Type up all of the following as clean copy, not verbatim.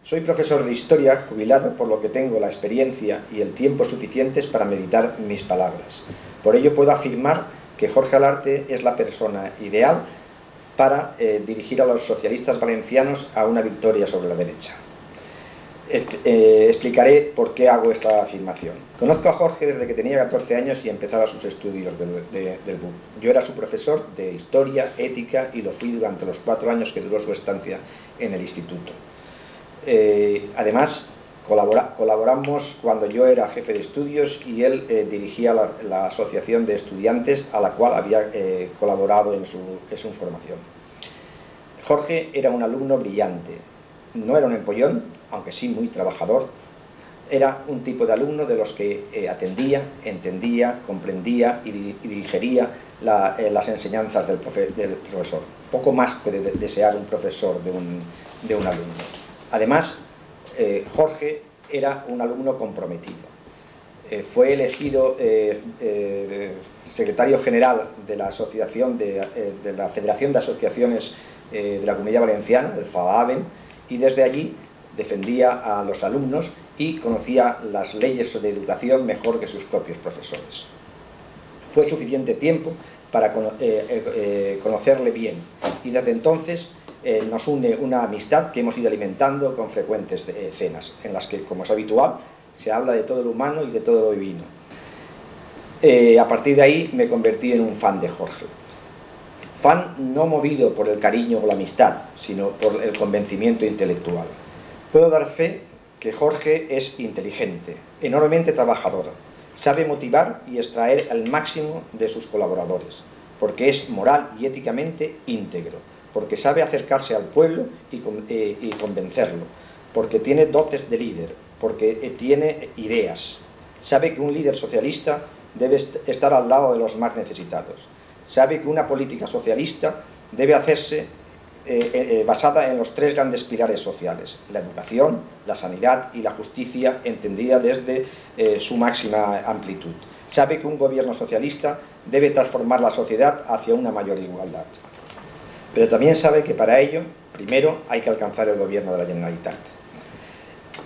Soy profesor de Historia, jubilado, por lo que tengo la experiencia y el tiempo suficientes para meditar mis palabras. Por ello puedo afirmar que Jorge Alarte es la persona ideal para dirigir a los socialistas valencianos a una victoria sobre la derecha. Explicaré por qué hago esta afirmación. Conozco a Jorge desde que tenía 14 años y empezaba sus estudios del BUP. Yo era su profesor de Historia, Ética y lo fui durante los 4 años que duró su estancia en el instituto. Además, colaboramos cuando yo era jefe de estudios y él dirigía la asociación de estudiantes a la cual había colaborado en su formación. Jorge era un alumno brillante, no era un empollón, aunque sí muy trabajador. Era un tipo de alumno de los que atendía, entendía, comprendía y digería las enseñanzas del profesor. Poco más puede desear un profesor de un alumno. Además, Jorge era un alumno comprometido. Fue elegido secretario general de la asociación de la Federación de Asociaciones de la Comunidad Valenciana, el FAAVEN, y desde allí defendía a los alumnos y conocía las leyes de educación mejor que sus propios profesores. Fue suficiente tiempo para conocerle bien y desde entonces nos une una amistad que hemos ido alimentando con frecuentes cenas, en las que, como es habitual, se habla de todo lo humano y de todo lo divino. A partir de ahí me convertí en un fan de Jorge. Fan no movido por el cariño o la amistad, sino por el convencimiento intelectual. Puedo dar fe que Jorge es inteligente, enormemente trabajador, sabe motivar y extraer el máximo de sus colaboradores, porque es moral y éticamente íntegro, porque sabe acercarse al pueblo y convencerlo, porque tiene dotes de líder, porque tiene ideas, sabe que un líder socialista debe estar al lado de los más necesitados, sabe que una política socialista debe hacerse basada en los 3 grandes pilares sociales: la educación, la sanidad y la justicia, entendida desde su máxima amplitud. Sabe que un gobierno socialista debe transformar la sociedad hacia una mayor igualdad. Pero también sabe que para ello, primero, hay que alcanzar el gobierno de la Generalitat.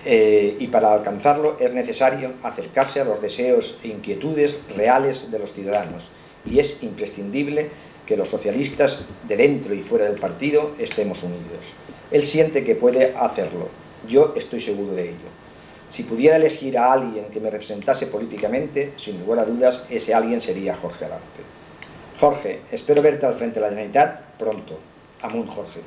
Y para alcanzarlo es necesario acercarse a los deseos e inquietudes reales de los ciudadanos. Y es imprescindible que los socialistas, de dentro y fuera del partido, estemos unidos. Él siente que puede hacerlo. Yo estoy seguro de ello. Si pudiera elegir a alguien que me representase políticamente, sin lugar a dudas, ese alguien sería Jorge Alarte. Jorge, espero verte al frente de la Generalitat pronto. Amunt, Jorge.